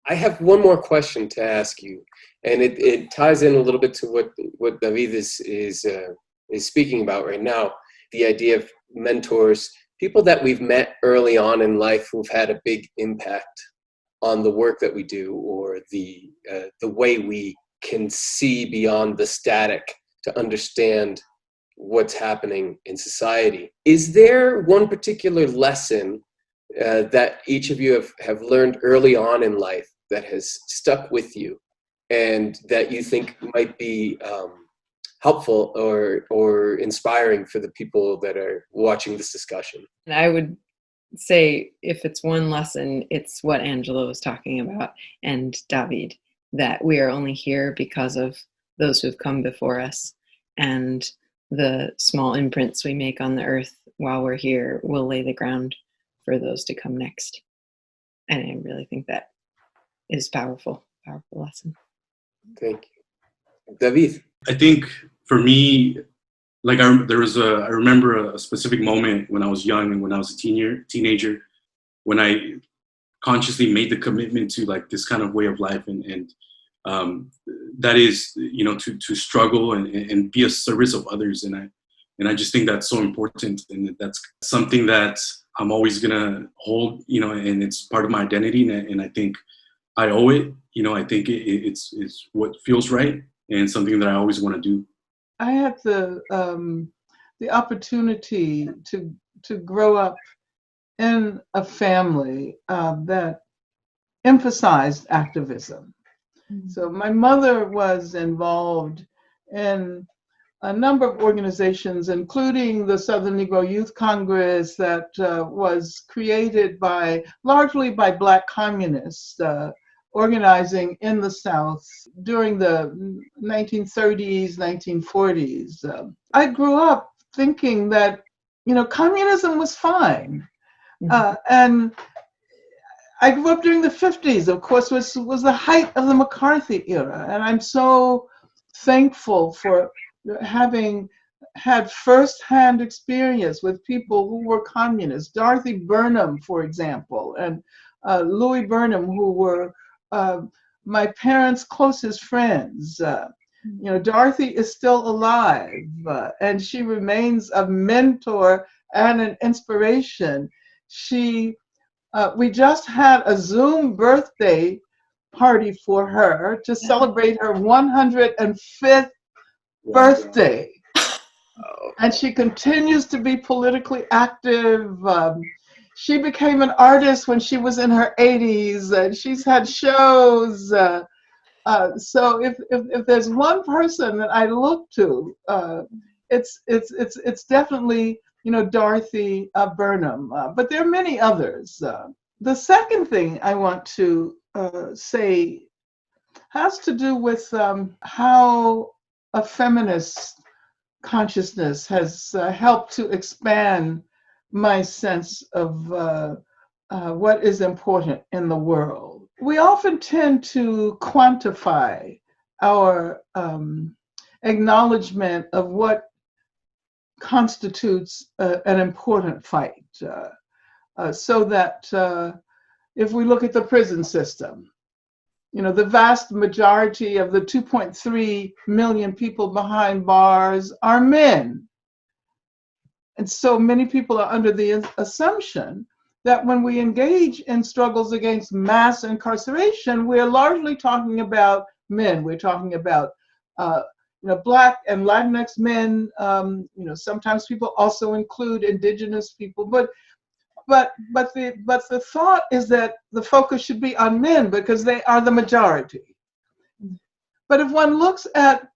I have one more question to ask you, and it ties in a little bit to what Davíd is speaking about right now. The idea of mentors, people that we've met early on in life who've had a big impact on the work that we do, or the way we can see beyond the static to understand what's happening in society. Is there one particular lesson that each of you have learned early on in life that has stuck with you and that you think might be helpful or inspiring for the people that are watching this discussion? And I would say, if it's one lesson, it's what Angela was talking about, and Davíd, that we are only here because of those who've come before us, and the small imprints we make on the earth while we're here will lay the ground for those to come next. And I really think that is powerful lesson. Thank you. Davíd? I think for me, like I remember a specific moment when I was young and when I was a teenager, when I consciously made the commitment to like this kind of way of life, and that is, to struggle and be a service of others. And I just think that's so important, and that's something that I'm always gonna hold, and it's part of my identity. And I think I owe it. I think it's what feels right, and something that I always want to do. I had the opportunity to grow up in a family that emphasized activism. Mm-hmm. So my mother was involved in a number of organizations, including the Southern Negro Youth Congress that was created largely by Black communists organizing in the South during the 1930s, 1940s. I grew up thinking that, communism was fine. And I grew up during the 50s, of course, which was the height of the McCarthy era. And I'm so thankful for having had firsthand experience with people who were communists. Dorothy Burnham, for example, and Louis Burnham, who were my parents' closest friends. Dorothy is still alive, and she remains a mentor and an inspiration. We just had a Zoom birthday party for her to celebrate her 105th birthday. And she continues to be politically active. She became an artist when she was in her 80s, and she's had shows. So if there's one person that I look to, it's definitely Dorothy Burnham. But there are many others. The second thing I want to say has to do with how a feminist consciousness has helped to expand my sense of what is important in the world. We often tend to quantify our acknowledgement of what constitutes an important fight. So that if we look at the prison system, the vast majority of the 2.3 million people behind bars are men. And so many people are under the assumption that when we engage in struggles against mass incarceration, we're largely talking about men. We're talking about Black and Latinx men. Sometimes people also include indigenous people, but the thought is that the focus should be on men because they are the majority. But if one looks at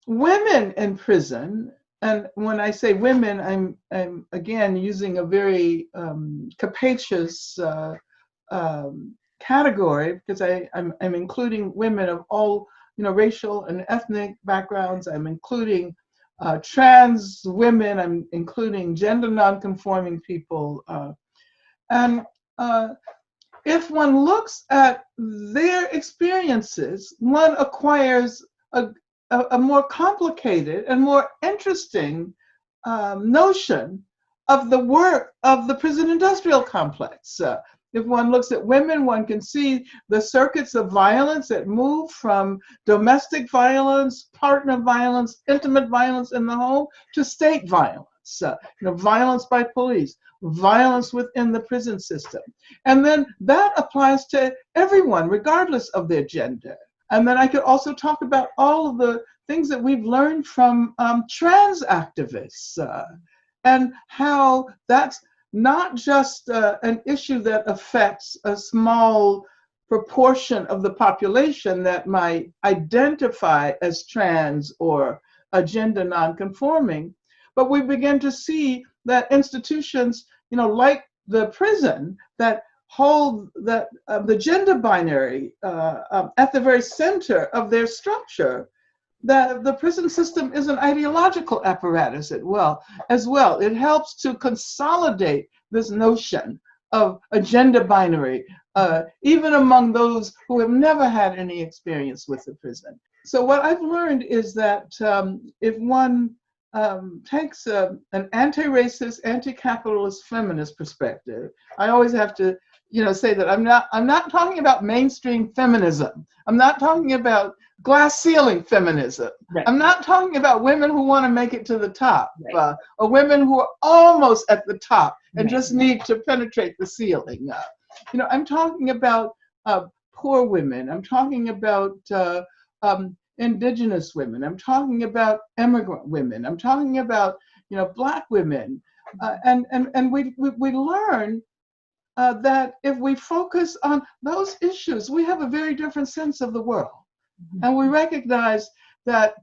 women in prison, and when I say women, I'm again using a very capacious category, because I'm including women of all racial and ethnic backgrounds. I'm including trans women. I'm including gender nonconforming people. And if one looks at their experiences, one acquires a more complicated and more interesting notion of the work of the prison industrial complex. if one looks at women, one can see the circuits of violence that move from domestic violence, partner violence, intimate violence in the home, to state violence. Violence by police, violence within the prison system. And then that applies to everyone, regardless of their gender. And then I could also talk about all of the things that we've learned from trans activists and how that's not just an issue that affects a small proportion of the population that might identify as trans or gender nonconforming, but we begin to see that institutions, like the prison, that hold that the gender binary at the very center of their structure, that the prison system is an ideological apparatus as well. It helps to consolidate this notion of a gender binary, even among those who have never had any experience with the prison. So what I've learned is that if one takes an anti-racist, anti-capitalist feminist perspective, I always have to say that I'm not talking about mainstream feminism. I'm not talking about glass ceiling feminism. Right. I'm not talking about women who want to make it to the top, right. Or women who are almost at the top and just need to penetrate the ceiling. I'm talking about poor women. I'm talking about indigenous women. I'm talking about immigrant women. I'm talking about Black women, and we learn that if we focus on those issues, we have a very different sense of the world. And we recognize that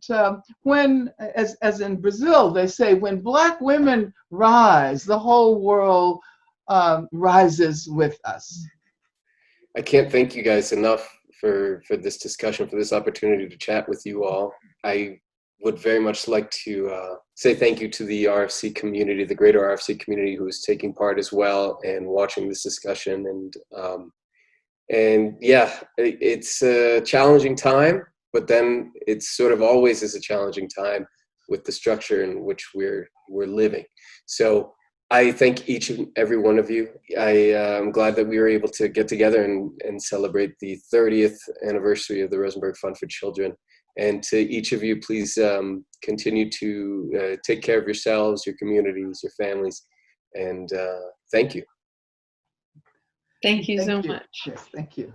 when, as in Brazil, they say, when Black women rise, the whole world rises with us. I can't thank you guys enough for this discussion, for this opportunity to chat with you all. I would very much like to say thank you to the RFC community, the greater RFC community, who is taking part as well and watching this discussion. And yeah, it's a challenging time, but then it's sort of always is a challenging time with the structure in which we're living. So I thank each and every one of you. I'm glad that we were able to get together and celebrate the 30th anniversary of the Rosenberg Fund for Children. And to each of you, please continue to take care of yourselves, your communities, your families, and thank you. Thank you so much. Yes, thank you.